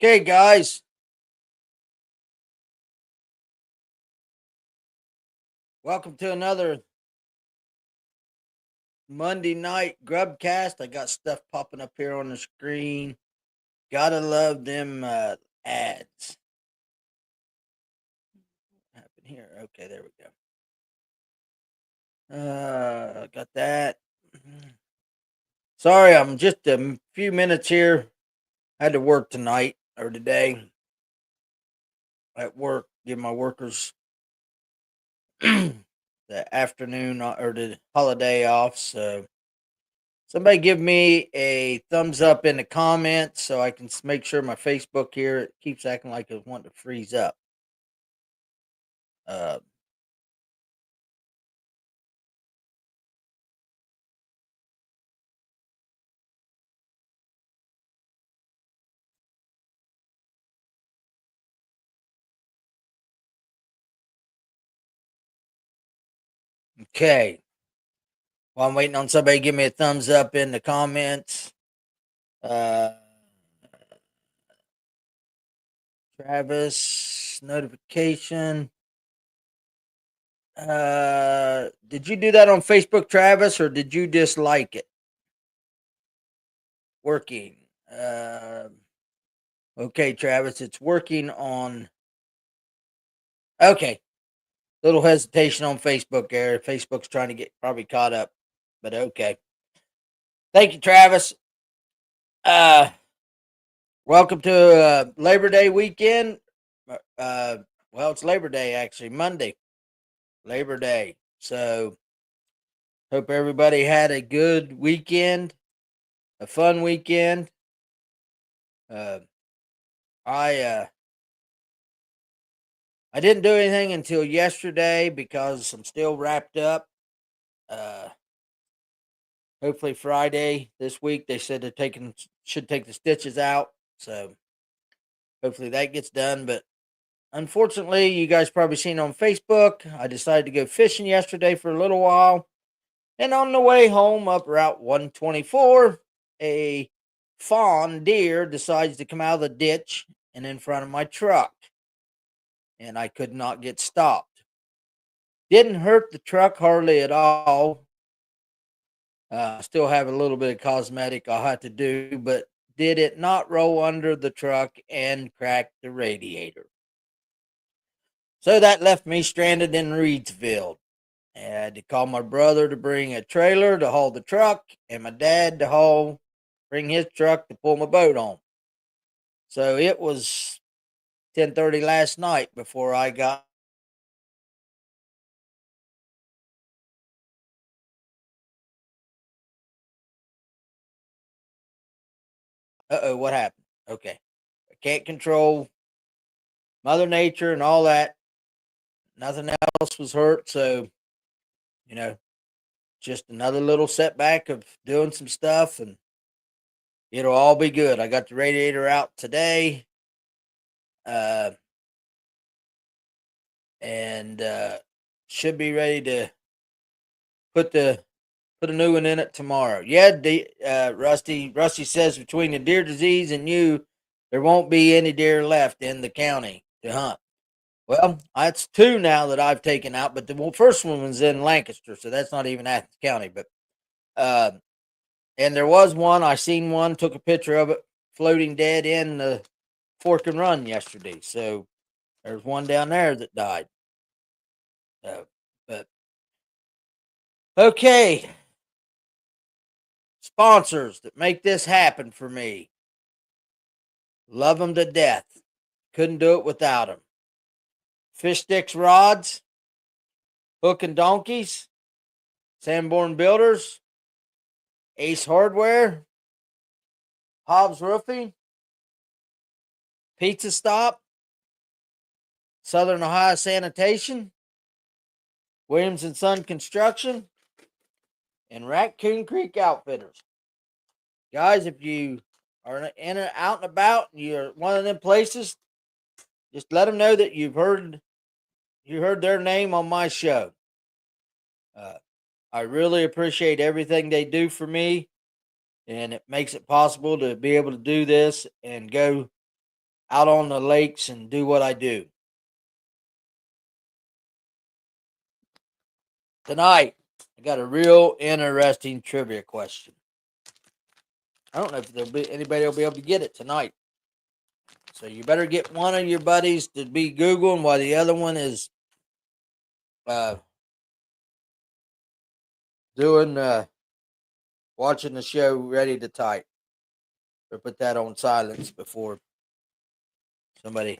Okay, guys, welcome to another Monday night Grubb Cast. I got stuff popping up here on the screen. Gotta love them ads. What happened here? Okay, there we go. Got that. Sorry, I'm just a few minutes here. Had to work tonight or today at work. Give my workers the afternoon or the holiday off. So somebody give me a thumbs up in the comments so I can make sure my Facebook here it keeps acting like it's wanting to freeze up. Uh, okay. While I'm waiting on somebody to give me a thumbs up in the comments. Uh, Travis notification. Did you do that on Facebook, Travis, or did you just like it? Working. Okay, Travis, it's working on. Okay, little hesitation on Facebook there. Facebook's trying to get probably caught up, but okay. Thank you, Travis. Uh, Welcome to Labor Day weekend. Well, it's Labor Day actually, Monday, Labor Day. So, hope everybody had a good weekend, a fun weekend. Uh, I I didn't do anything until yesterday because I'm still wrapped up. Uh, Hopefully Friday this week. They said they're taking should take the stitches out, so hopefully that gets done. But unfortunately, you guys probably seen on Facebook, I decided to go fishing yesterday for a little while, and on the way home up Route 124, a fawn deer decides to come out of the ditch and in front of my truck, and I could not get stopped. Didn't hurt the truck hardly at all. Still have a little bit of cosmetic I'll have to do, but did it not roll under the truck and crack the radiator? So that left me stranded in Reedsville. I had to call my brother to bring a trailer to haul the truck, and my dad to bring his truck to pull my boat on. So it was 10:30 last night before I got. What happened? Okay, I can't control Mother Nature and all that. Nothing else was hurt, so you know, just another little setback of doing some stuff, and it'll all be good. I got the radiator out today, uh, and should be ready to put the put a new one in it tomorrow. Yeah, Rusty says between the deer disease and you, there won't be any deer left in the county to hunt. Well, that's two now that I've taken out, but the first one was in Lancaster, so that's not even Athens County. But uh, and there was one I seen one, took a picture of it floating dead in the Fork and Run yesterday. So there's one down there that died. But okay, sponsors that make this happen for me. Love them to death. Couldn't do it without them. Fish Sticks Rods, Hook and Donkeys, Sanborn Builders, Ace Hardware, Hobbs Roofing, Pizza Stop, Southern Ohio Sanitation, Williams and Son Construction, and Raccoon Creek Outfitters. Guys, if you are in and out and about and you're one of them places, just let them know that you heard their name on my show. Uh, I really appreciate everything they do for me, and it makes it possible to be able to do this and go out on the lakes and do what I do. Tonight, I got a real interesting trivia question. I don't know if anybody will be able to get it tonight. So you better get one of your buddies to be Googling while the other one is doing watching the show ready to type. Or put that on silence before somebody.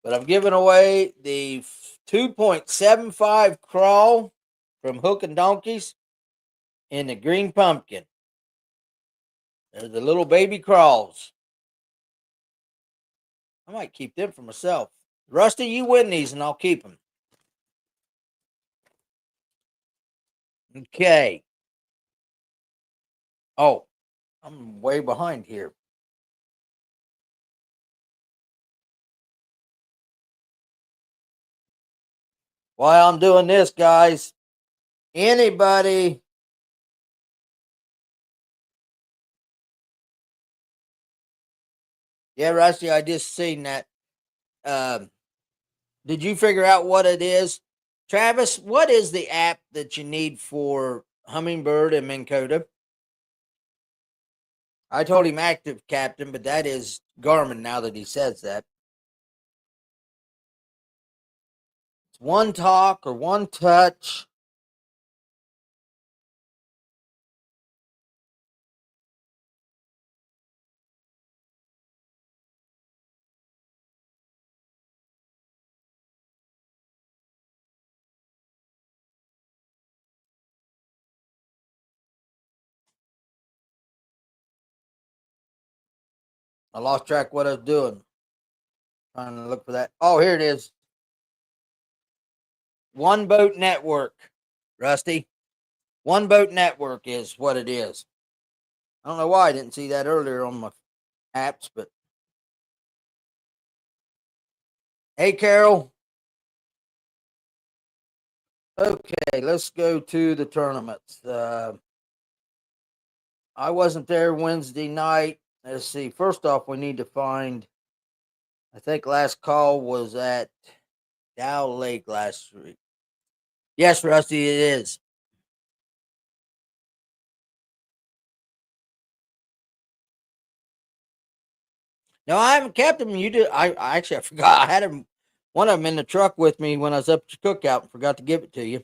But I'm giving away the 2.75 crawl from Hook and Donkeys in the green pumpkin. They're the little baby crawls. I might keep them for myself. Rusty, you win these and I'll keep them. Okay. Oh, I'm way behind here. While I'm doing this, guys, anybody Yeah, Rusty, I just seen that. Did you figure out what it is? Travis, what is the app that you need for Hummingbird and Minn Kota? I told him Active Captain, but that is Garmin now that he says that. It's One Talk or One Touch. I lost track of what I was doing. Trying to look for that. Oh, here it is. One Boat Network, Rusty. One Boat Network is what it is. I don't know why I didn't see that earlier on my apps, but hey, Carol. Okay, let's go to the tournaments. I wasn't there Wednesday night. Let's see. First off, we need to find. I think last call was at Dow Lake last week. Yes, Rusty, it is. No, I haven't kept them. You did. I actually I forgot. I had him, one of them in the truck with me when I was up at the cookout and forgot to give it to you.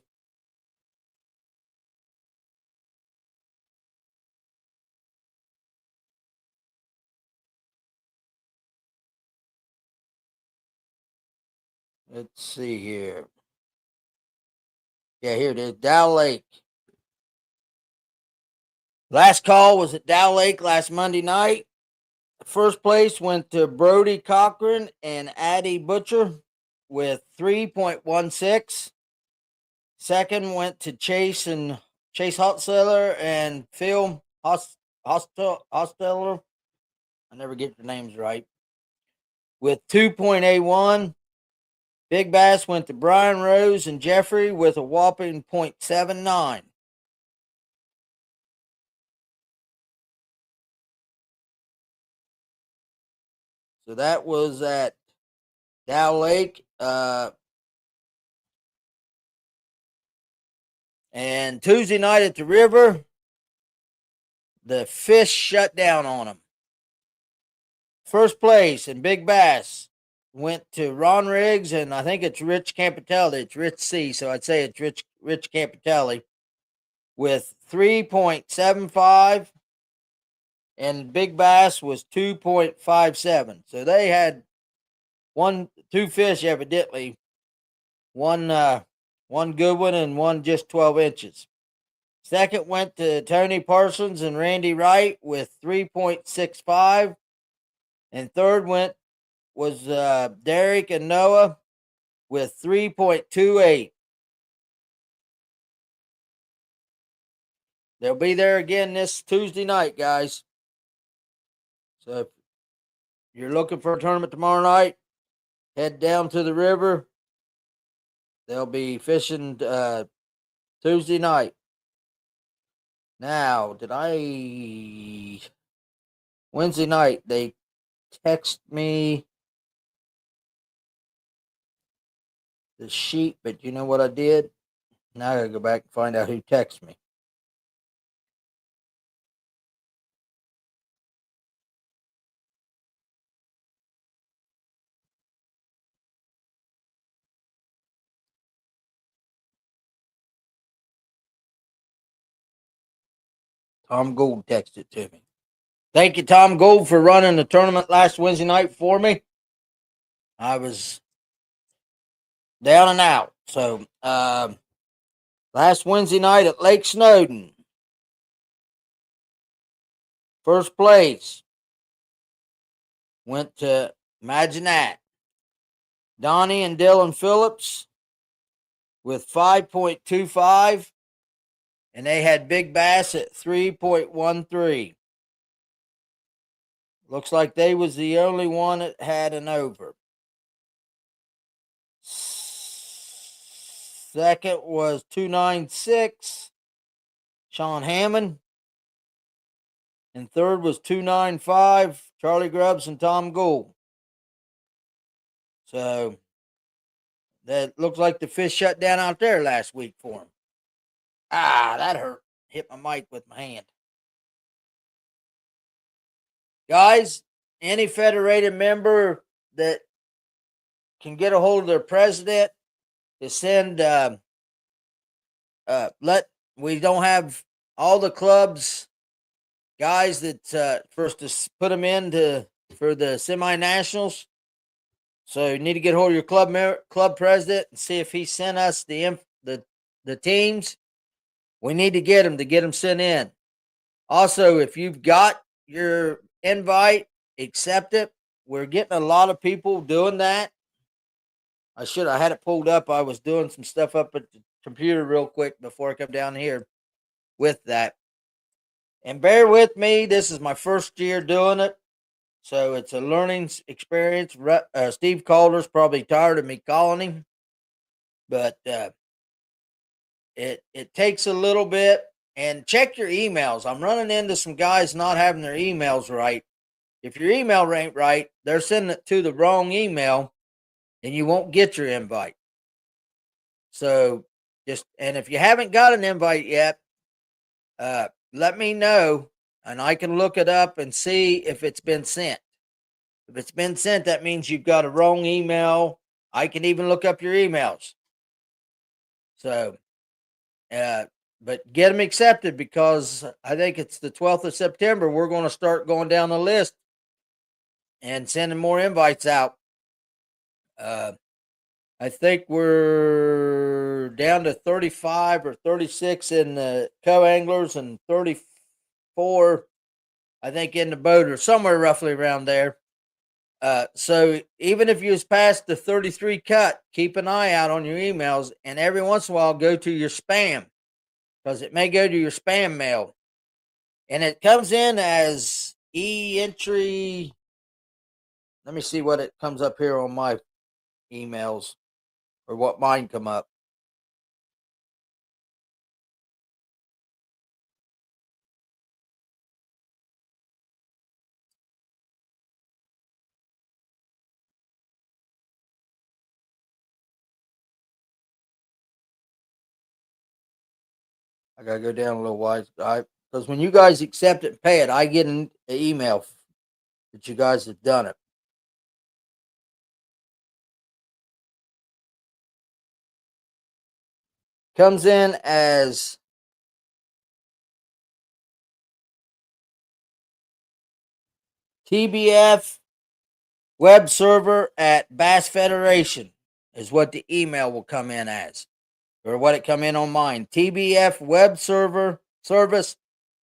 Let's see here. Yeah, here it is. Dow Lake. Last call was at Dow Lake last Monday night. First place went to Brody Cochran and Addie Butcher with 3.16. Second went to Chase Hotseller and Phil Hosteller. I never get the names right. With 2.81. Big Bass went to Brian Rose and Jeffrey with a whopping 0.79. So that was at Dow Lake. And Tuesday night at the river, the fish shut down on them. First place in Big Bass went to Ron Riggs, and I think it's Rich Campitelli. It's Rich C, so I'd say it's Rich Campitelli with 3.75, and Big Bass was 2.57. So they had two fish evidently, one good one and one just 12 inches. Second went to Tony Parsons and Randy Wright with 3.65. And third was Derek and Noah with 3.28. They'll be there again this Tuesday night, guys. So if you're looking for a tournament tomorrow night, head down to the river. They'll be fishing Tuesday night. Now, Wednesday night, they text me. the sheet, but you know what I did? Now I gotta go back and find out who texted me. Tom Gould texted to me. Thank you, Tom Gould, for running the tournament last Wednesday night for me. I was down and out. So last Wednesday night at Lake Snowden, first place went to, imagine that, Donnie and Dylan Phillips with 5.25, and they had Big Bass at 3.13. Looks like they was the only one that had an over. Second was 296, Sean Hammond. And third was 295, Charlie Grubbs and Tom Gould. So that looks like the fish shut down out there last week for him. Ah, that hurt. Hit my mic with my hand. Guys, any federated member that can get a hold of their president to send, we don't have all the clubs, guys that first to put them in for the semi-nationals. So you need to get hold of your club president and see if he sent us the teams. We need to get them sent in. Also, if you've got your invite, accept it. We're getting a lot of people doing that. I had it pulled up. I was doing some stuff up at the computer real quick before I come down here with that. And bear with me. This is my first year doing it. So it's a learning experience. Steve Calder's probably tired of me calling him, but it takes a little bit. And check your emails. I'm running into some guys not having their emails right. If your email ain't right, they're sending it to the wrong email, and you won't get your invite. So and if you haven't got an invite yet, let me know, and I can look it up and see if it's been sent. If it's been sent, that means you've got a wrong email. I can even look up your emails. So, but get them accepted, because I think it's the 12th of September. We're going to start going down the list and sending more invites out. I think we're down to 35 or 36 in the co-anglers and 34, I think, in the boaters, somewhere roughly around there. So even if you was past the 33 cut, keep an eye out on your emails, and every once in a while go to your spam, because it may go to your spam mail, and it comes in as e-entry. Let me see what it comes up here on my emails, or what mine come up. I gotta go down a little while, because when you guys accept it and pay it, I get an email that you guys have done it. Comes in as TBF web server at Bass Federation is what the email will come in as, or what it come in on mine. TBF web service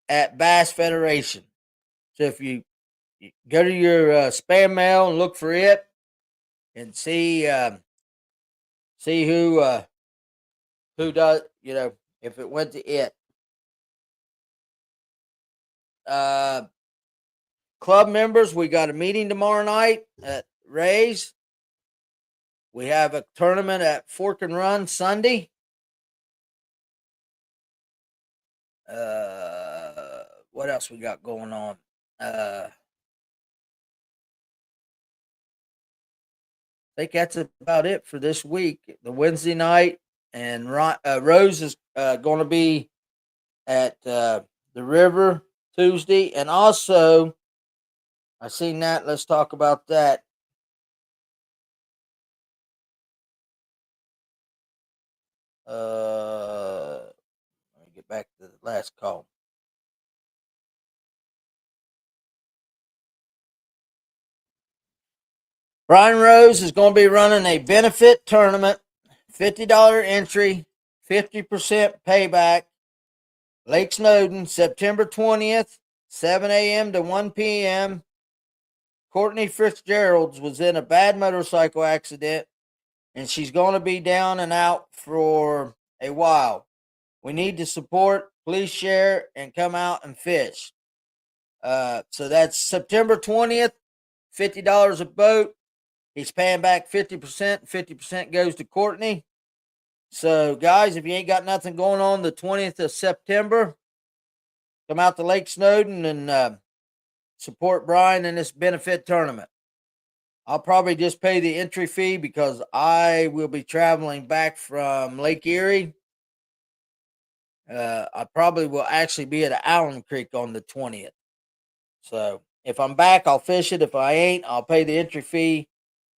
at Bass Federation. So if you go to your spam mail and look for it, and see who does, if it went to it. Club members, we got a meeting tomorrow night at Ray's. We have a tournament at Fork and Run Sunday. What else we got going on? think that's about it for this week. The Wednesday night, and Rose is going to be at the river Tuesday, and also I seen that. Let's talk about that. Let me get back to the last call. Brian Rose is going to be running a benefit tournament, $50 entry, 50% payback. Lake Snowden, September 20th, 7 a.m. to 1 p.m. Courtney Fitzgerald was in a bad motorcycle accident, and she's going to be down and out for a while. We need to support. Please share and come out and fish. So that's September 20th, $50 a boat. He's paying back 50%. 50% goes to Courtney. So, guys, if you ain't got nothing going on the 20th of September, come out to Lake Snowden and support Brian in this benefit tournament. I'll probably just pay the entry fee because I will be traveling back from Lake Erie. I probably will actually be at Allen Creek on the 20th. So if I'm back, I'll fish it. If I ain't, I'll pay the entry fee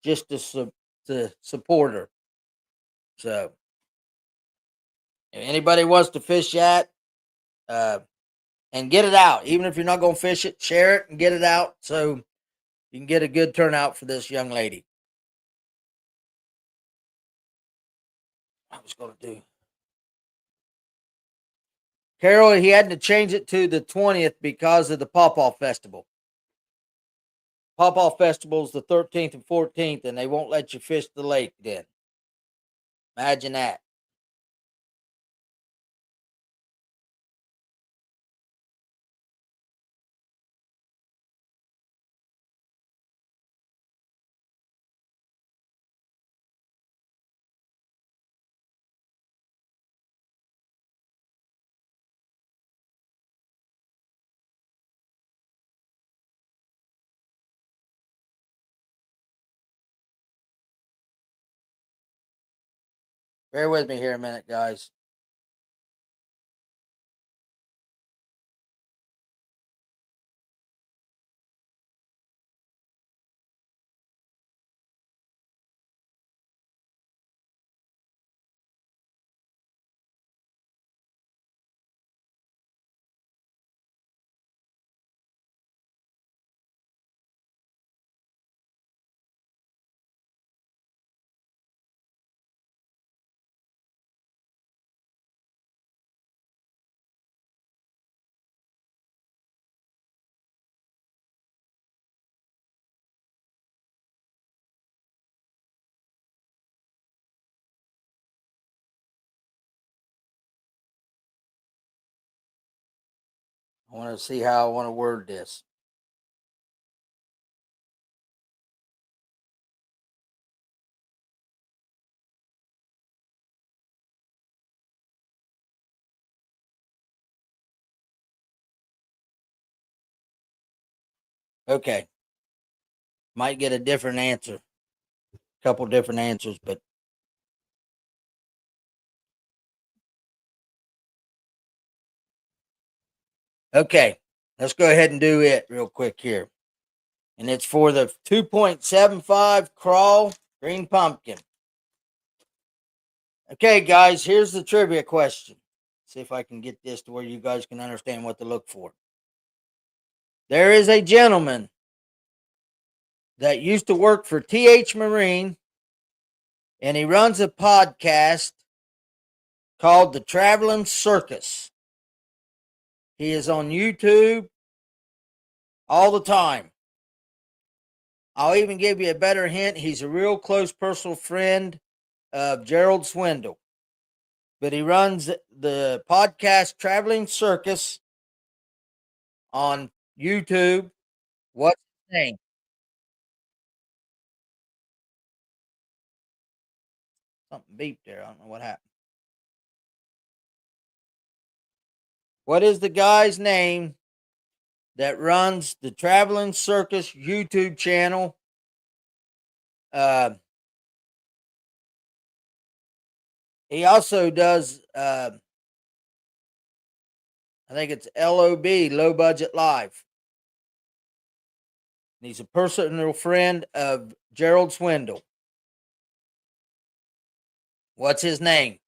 just to support her. So if anybody wants to fish that, and get it out, even if you're not going to fish it, share it and get it out so you can get a good turnout for this young lady. I was going to do. Carol, he had to change it to the 20th because of the Pawpaw Festival. Pawpaw Festival is the 13th and 14th, and they won't let you fish the lake then. Imagine that. Bear with me here a minute, guys. I want to see how I want to word this. Okay. Might get a different answer. A couple different answers, but okay. Let's go ahead and do it real quick here. And it's for the 2.75 crawl green pumpkin. Okay, guys, here's the trivia question. See if I can get this to where you guys can understand what to look for. There is a gentleman that used to work for TH Marine, and he runs a podcast called The Traveling Circus. He is on YouTube all the time. I'll even give you a better hint. He's a real close personal friend of Gerald Swindle. But he runs the podcast Traveling Circus on YouTube. What's his name? Something beeped there. I don't know what happened. What is the guy's name that runs the Traveling Circus YouTube channel? He also does, I think it's LOB, Low Budget Live. And he's a personal friend of Gerald Swindle. What's his name?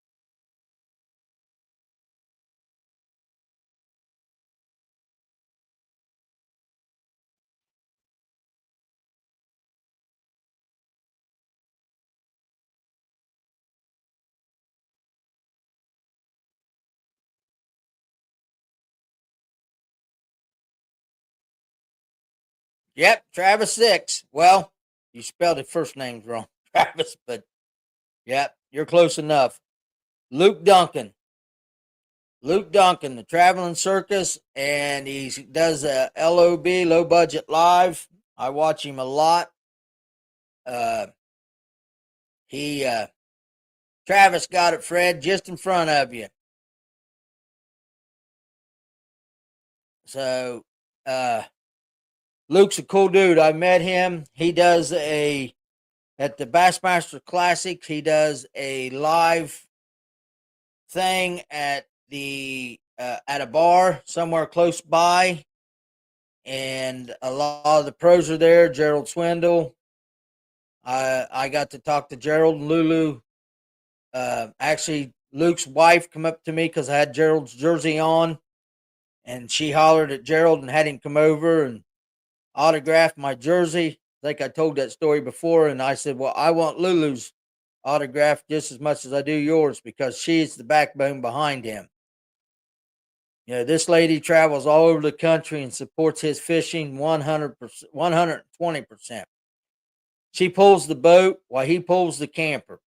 Yep, Travis Six. Well, you spelled his first name's wrong, Travis, but yep, you're close enough. Luke Duncan. Luke Duncan, the traveling circus, and he does a LOB, Low Budget Live. I watch him a lot. Uh, he Travis got it, Fred, just in front of you. So Luke's a cool dude. I met him. He does at the Bassmaster Classic. He does a live thing at a bar somewhere close by, and a lot of the pros are there. Gerald Swindle. I got to talk to Gerald and Lulu. Actually, Luke's wife come up to me because I had Gerald's jersey on, and she hollered at Gerald and had him come over and autograph my jersey. I think I told that story before, and I said, "Well, I want Lulu's autograph just as much as I do yours because she's the backbone behind him." You know, this lady travels all over the country and supports his fishing 100%, 120%. She pulls the boat while he pulls the camper,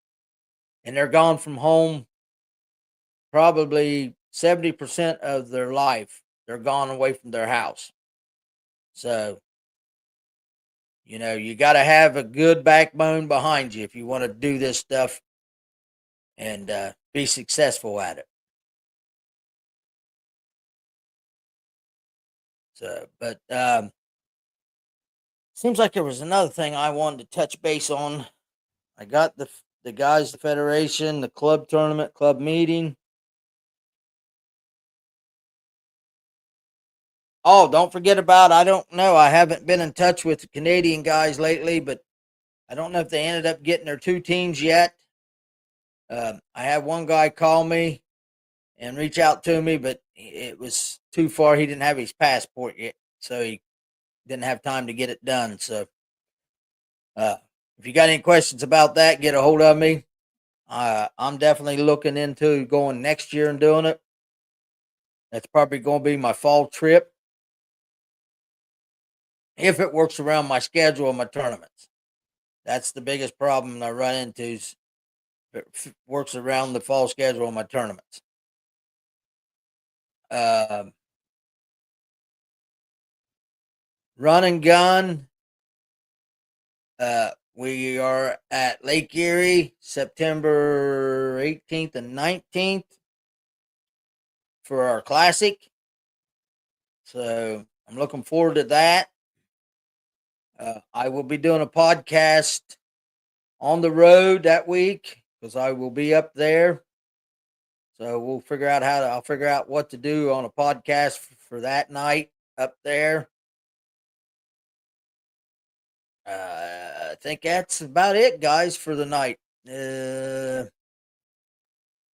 and they're gone from home probably 70% of their life. They're gone away from their house. So, you know, you got to have a good backbone behind you if you want to do this stuff and be successful at it. So, but seems like there was another thing I wanted to touch base on. I got the guys, the federation, the club tournament, club meeting. Oh, don't forget about, I don't know. I haven't been in touch with the Canadian guys lately, but I don't know if they ended up getting their two teams yet. I had one guy call me and reach out to me, but it was too far. He didn't have his passport yet, so he didn't have time to get it done. So, uh, if you got any questions about that, get a hold of me. I'm definitely looking into going next year and doing it. That's probably going to be my fall trip if it works around my schedule and my tournaments. That's the biggest problem I run into is if it works around the fall schedule of my tournaments. Uh, Run and gun. We are at Lake Erie September 18th and 19th for our classic. So I'm looking forward to that. I will be doing a podcast on the road that week because I will be up there. So we'll figure out I'll figure out what to do on a podcast for that night up there. I think that's about it, guys, for the night.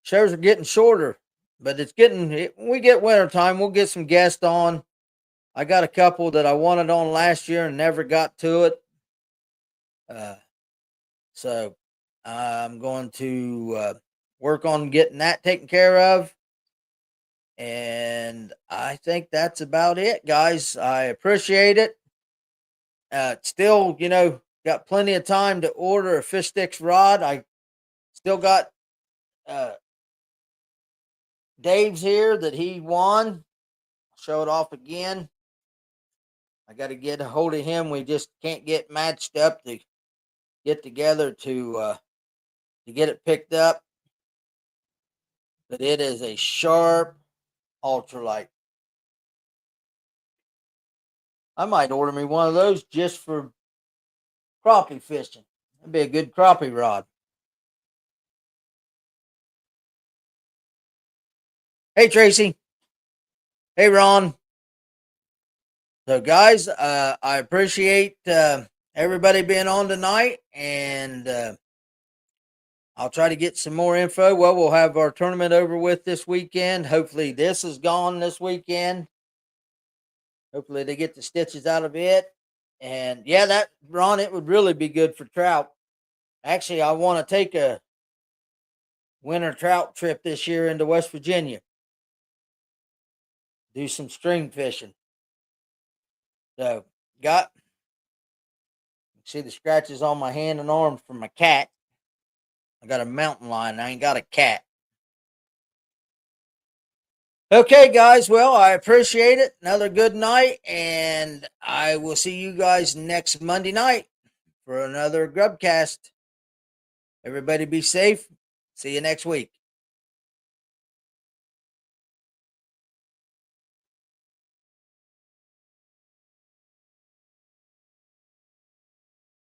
Shows are getting shorter, but when we get winter time, we'll get some guests on. I got a couple that I wanted on last year and never got to it. Uh, so I'm going to work on getting that taken care of. And I think that's about it, guys. I appreciate it. Still, got plenty of time to order a fish sticks rod. I still got uh, Dave's here that he won. Show it off again. I got to get a hold of him. We just can't get matched up to get together to get it picked up. But it is a sharp ultralight. I might order me one of those just for crappie fishing. That'd be a good crappie rod. Hey, Tracy. Hey, Ron. So, guys, I appreciate everybody being on tonight, and I'll try to get some more info. Well, we'll have our tournament over with this weekend. Hopefully, this is gone this weekend. Hopefully, they get the stitches out of it. And yeah, that Ron, it would really be good for trout. Actually, I want to take a winter trout trip this year into West Virginia. Do some stream fishing. So, got see the scratches on my hand and arm from my cat. I got a mountain lion. I ain't got a cat. Okay, guys. Well, I appreciate it. Another good night, and I will see you guys next Monday night for another Grubb Cast. Everybody be safe. See you next week.